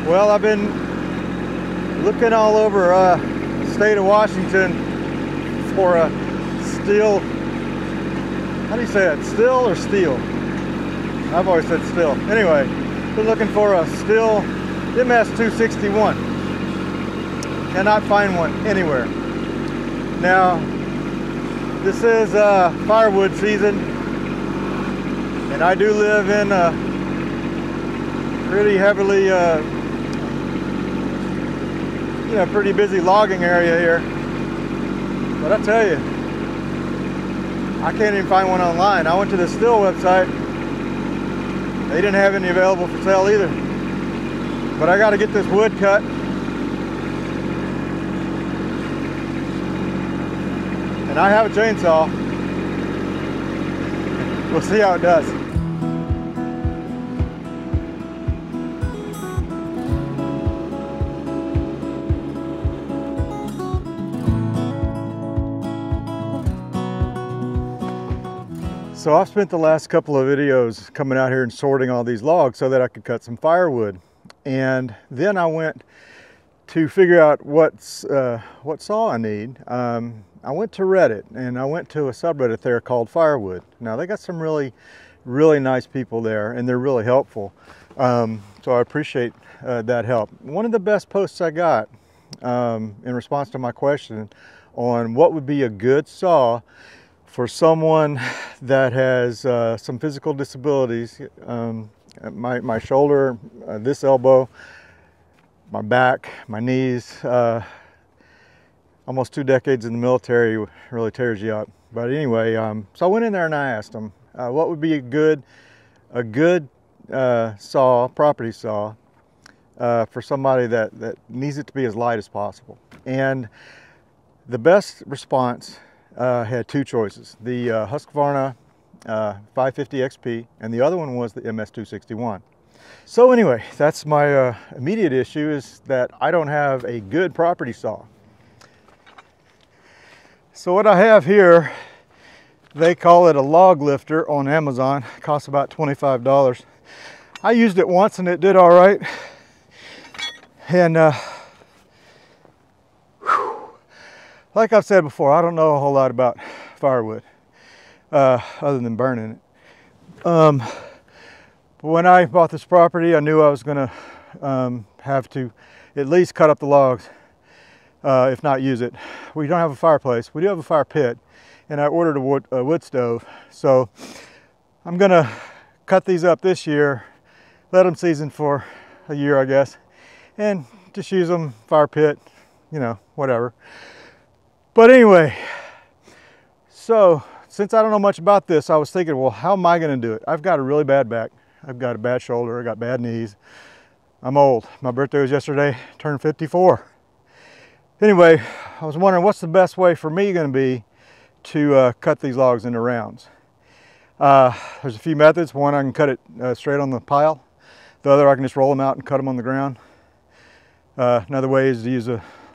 Well, I've been looking all over the state of Washington for a Stihl, how do you say it, Stihl or Steel? I've always said Stihl. Anyway, been looking for a Stihl MS 261. Cannot find one anywhere. Now, this is firewood season, and I do live in a pretty heavily pretty busy logging area here. But I tell you, I can't even find one online. I went to the Stihl website. They didn't have any available for sale either. But I got to get this wood cut. And I have a chainsaw. We'll see how it does. So I've spent the last couple of videos coming out here and sorting all these logs so that I could cut some firewood. And then I went to figure out what saw I need. I went to Reddit, and I went to a subreddit there called Firewood. Now they got some really nice people there, and they're really helpful. So I appreciate that help. One of the best posts I got in response to my question on what would be a good saw for someone that has some physical disabilities, my shoulder, this elbow, my back, my knees, almost 2 decades in the military really tears you up. But anyway, so I went in there and I asked them what would be a good saw, property saw, for somebody that needs it to be as light as possible. And the best response had 2 choices, the Husqvarna 550 XP, and the other one was the MS 261. So anyway, that's my immediate issue, is that I don't have a good property saw. So what I have here, they call it a log lifter on Amazon. It costs about $25. I used it once and it did all right. And like I've said before, I don't know a whole lot about firewood other than burning it. But when I bought this property, I knew I was going to have to at least cut up the logs, if not use it. We don't have a fireplace. We do have a fire pit, and I ordered a wood stove. So I'm going to cut these up this year, let them season for a year, I guess, and just use them, fire pit, you know, whatever. But anyway, so since I don't know much about this, I was thinking, well, how am I going to do it? I've got a really bad back. I've got a bad shoulder. I got bad knees. I'm old. My birthday was yesterday. Turned 54. Anyway, I was wondering what's the best way for me going to be to cut these logs into rounds. There's a few methods. One, I can cut it straight on the pile. The other, I can just roll them out and cut them on the ground. Another way is to use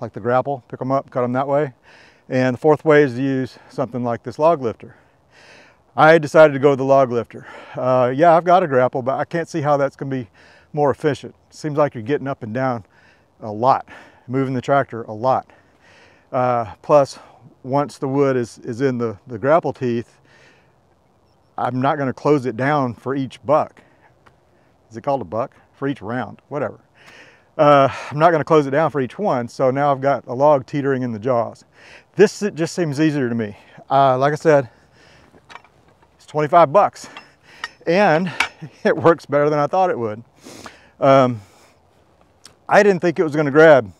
like the grapple, pick them up, cut them that way. And the fourth way is to use something like this log lifter. I decided to go with the log lifter. Yeah, I've got a grapple, but I can't see how that's going to be more efficient. It seems like you're getting up and down a lot, moving the tractor a lot. Plus, once the wood is in the grapple teeth, I'm not going to close it down for each buck. Is it called a buck? For each round, whatever. I'm not going to close it down for each one, so now I've got a log teetering in the jaws. This just seems easier to me. Like I said, it's 25 bucks, and it works better than I thought it would. I didn't think it was going to grab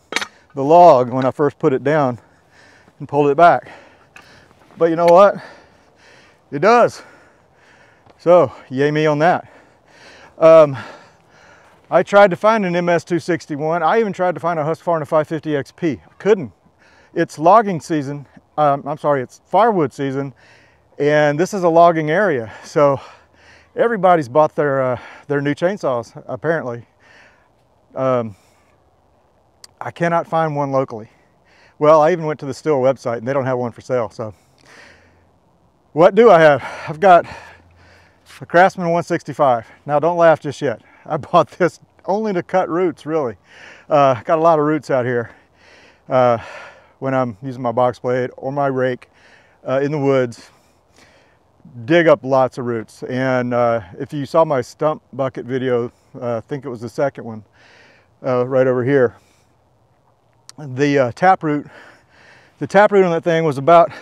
the log when I first put it down and pulled it back, but you know what? It does. So yay me on that. I tried to find an MS 261. I even tried to find a Husqvarna 550 XP. Couldn't. It's logging season. I'm sorry, it's firewood season, and this is a logging area. So everybody's bought their new chainsaws, apparently. I cannot find one locally. Well, I even went to the Stihl website and they don't have one for sale. So what do I have? I've got a Craftsman 165. Now don't laugh just yet. I bought this only to cut roots, really. Got a lot of roots out here when I'm using my box blade or my rake in the woods. Dig up lots of roots. And if you saw my stump bucket video, I think it was the second one, right over here, the taproot on that thing was about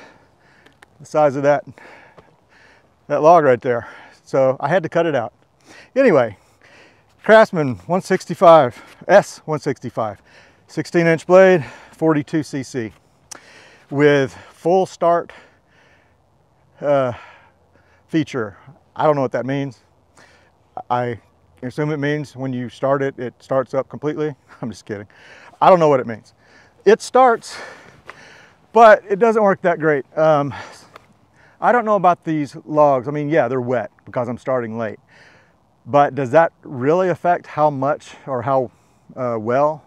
the size of that log right there. So I had to cut it out. Anyway, Craftsman S165, 16-inch blade, 42 cc, with full start feature. I don't know what that means. I assume it means when you start it, it starts up completely. I'm just kidding. I don't know what it means. It starts, but it doesn't work that great. I don't know about these logs. I mean, yeah, they're wet because I'm starting late. But does that really affect how much or how well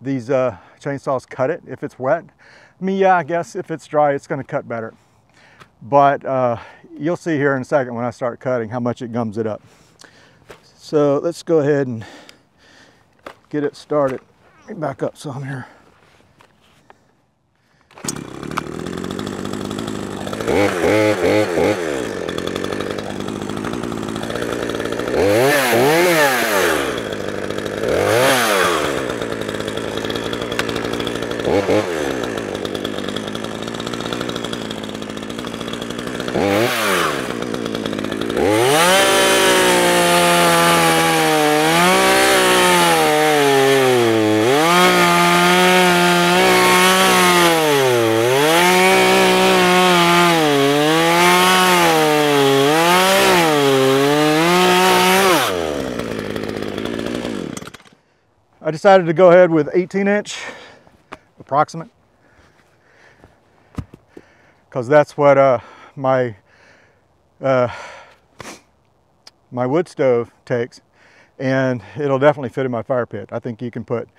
these chainsaws cut it if it's wet? I mean, yeah, I guess if it's dry, it's going to cut better. But you'll see here in a second when I start cutting how much it gums it up. So let's go ahead and get it started. Let me back up some here. I decided to go ahead with 18-inch approximate, because that's what my wood stove takes, and it'll definitely fit in my fire pit. I think you can put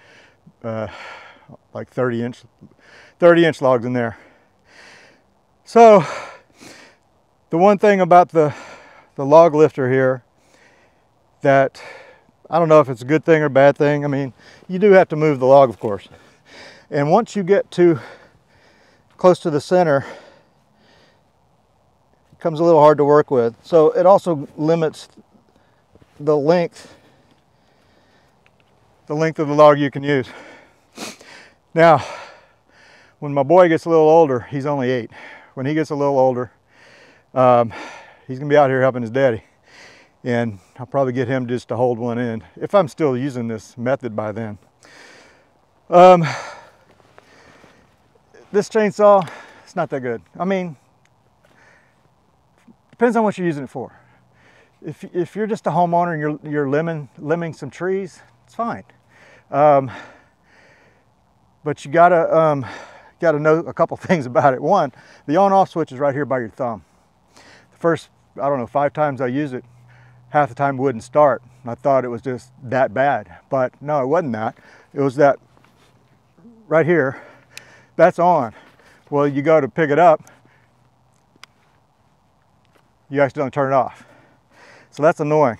like 30-inch logs in there. So the one thing about the log lifter here that I don't know if it's a good thing or bad thing. I mean, you do have to move the log, of course. And once you get too close to the center, it becomes a little hard to work with. So it also limits the length of the log you can use. Now, when my boy gets a little older, he's only 8. When he gets a little older, he's gonna be out here helping his daddy. And I'll probably get him just to hold one in, if I'm still using this method by then. This chainsaw, it's not that good. I mean, depends on what you're using it for. If you're just a homeowner and you're limbing some trees, it's fine. But you gotta know a couple things about it. One, the on-off switch is right here by your thumb. The first, I don't know, 5 times I use it, half the time it wouldn't start. I thought it was just that bad, but no, it wasn't that. It was that right here, that's on. Well, you go to pick it up, you actually don't turn it off. So that's annoying.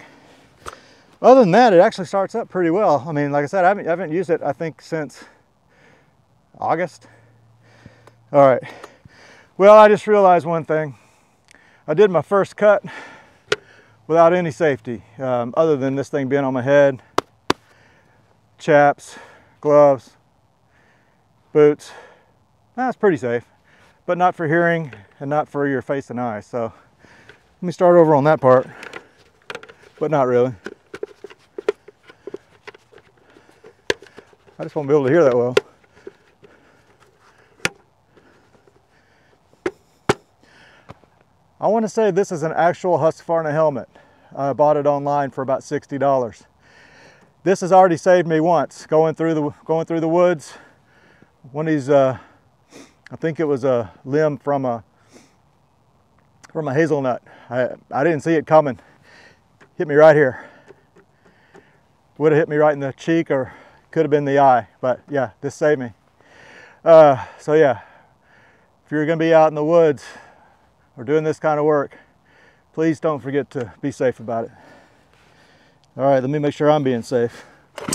Other than that, it actually starts up pretty well. I mean, like I said, I haven't used it, I think, since August. All right, well, I just realized one thing. I did my first cut without any safety, other than this thing being on my head, chaps, gloves, boots. That's pretty safe, but not for hearing and not for your face and eyes. So let me start over on that part, but not really. I just won't be able to hear that well. I want to say this is an actual Husqvarna helmet. I bought it online for about $60. This has already saved me once going through the woods. One of these, I think it was a limb from a hazelnut. I didn't see it coming. Hit me right here. Would have hit me right in the cheek, or could have been the eye. But yeah, this saved me. So yeah, if you're going to be out in the woods or doing this kind of work, please don't forget to be safe about it. All right, let me make sure I'm being safe. Should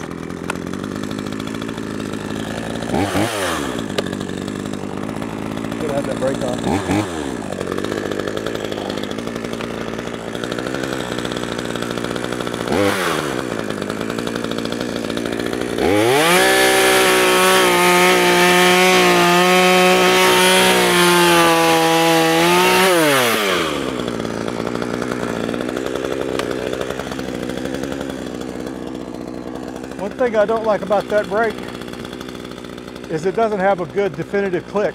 have that brake on. One thing I don't like about that brake is it doesn't have a good definitive click.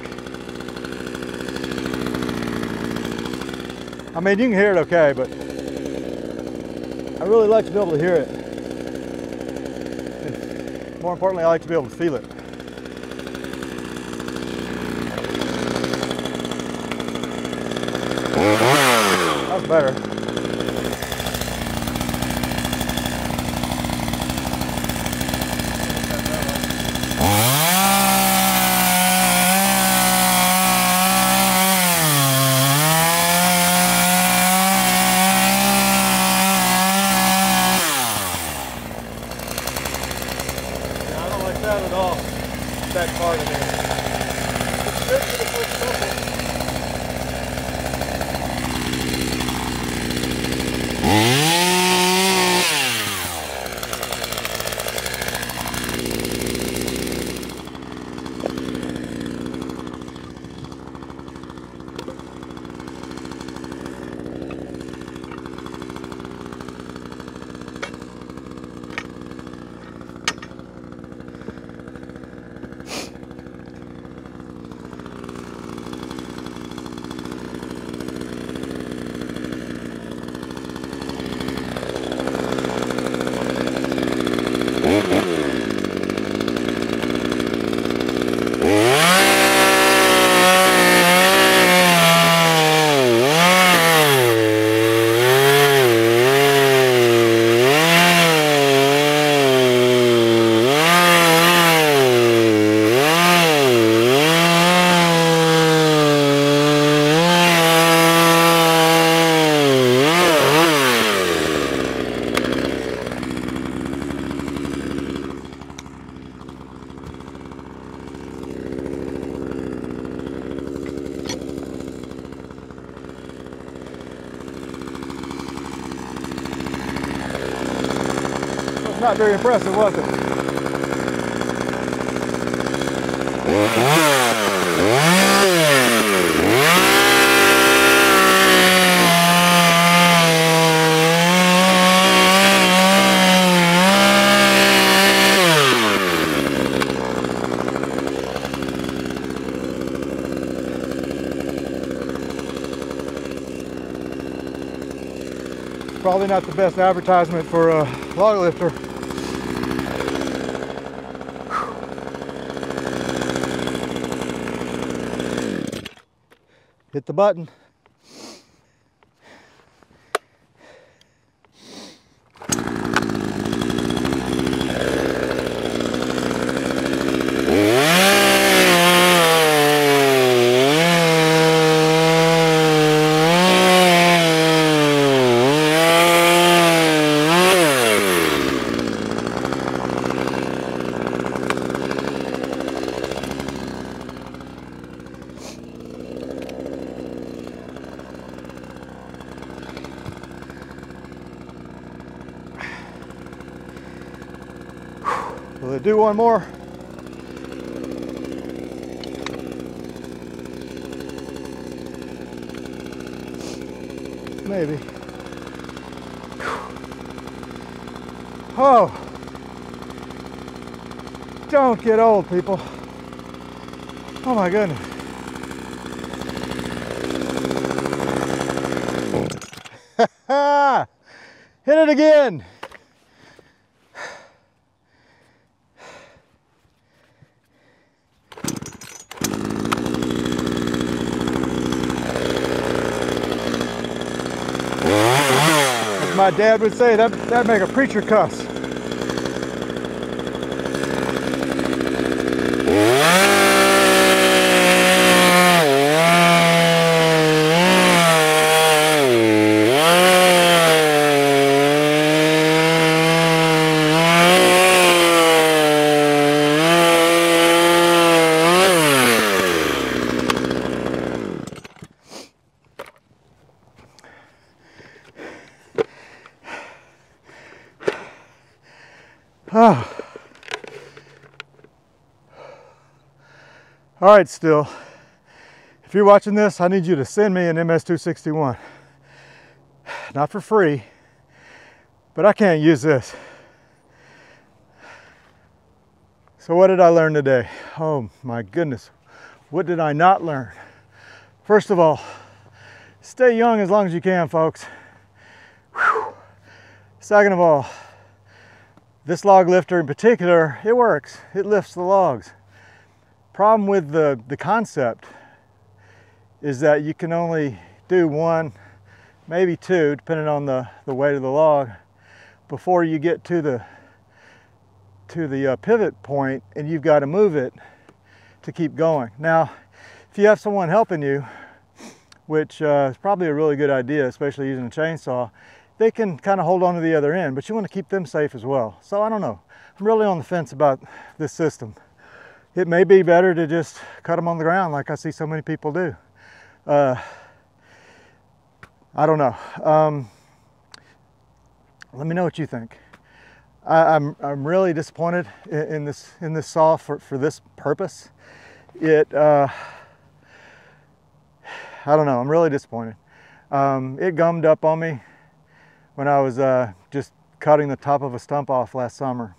I mean, you can hear it okay, but I really like to be able to hear it. And more importantly, I like to be able to feel it. That's better. That at all, that part of it. It's good for the first couple. Not very impressive, was it? Probably not the best advertisement for a log lifter. Hit the button. Will it do one more? Maybe. Oh, don't get old, people. Oh my goodness. Hit it again. As my dad would say, that'd make a preacher cuss. All right, Stihl. If you're watching this, I need you to send me an MS261. Not for free, but I can't use this. So what did I learn today? Oh my goodness, what did I not learn? First of all, stay young as long as you can, folks. Whew. Second of all, this log lifter in particular, it works. It lifts the logs. Problem with the concept is that you can only do one, maybe two, depending on the weight of the log, before you get to the pivot point, and you've got to move it to keep going. Now, if you have someone helping you, which is probably a really good idea, especially using a chainsaw, they can kind of hold on to the other end, but you want to keep them safe as well. So I don't know. I'm really on the fence about this system. It may be better to just cut them on the ground like I see so many people do. I don't know. Let me know what you think. I'm really disappointed in this saw for this purpose. I don't know, I'm really disappointed. It gummed up on me when I was just cutting the top of a stump off last summer.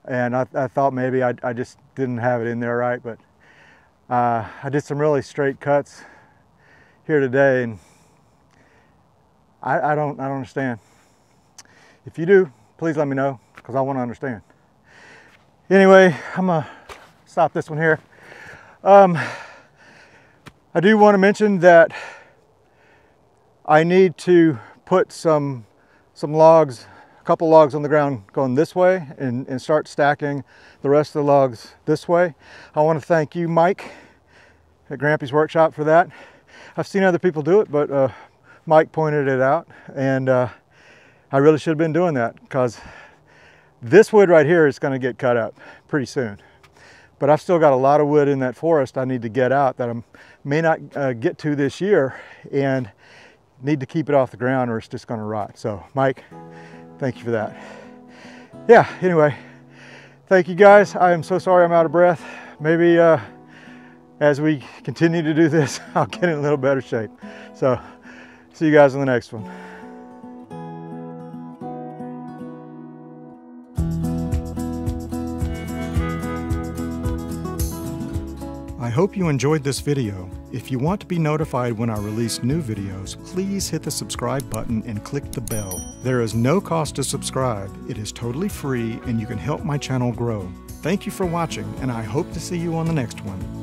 And I thought maybe I just didn't have it in there right, but I did some really straight cuts here today, and I don't understand. If you do, please let me know, because I want to understand. Anyway, I'm gonna stop this one here. I do want to mention that I need to put some logs, a couple logs on the ground going this way, and start stacking the rest of the logs this way. I want to thank you, Mike, at Grampy's Workshop for that. I've seen other people do it, but Mike pointed it out, and I really should have been doing that, because this wood right here is going to get cut up pretty soon. But I've still got a lot of wood in that forest I need to get out that I may not get to this year, and need to keep it off the ground or it's just going to rot. So Mike, thank you for that. Yeah, anyway, thank you guys. I am so sorry I'm out of breath. Maybe as we continue to do this, I'll get in a little better shape. So see you guys in the next one. I hope you enjoyed this video. If you want to be notified when I release new videos, please hit the subscribe button and click the bell. There is no cost to subscribe. It is totally free, and you can help my channel grow. Thank you for watching, and I hope to see you on the next one.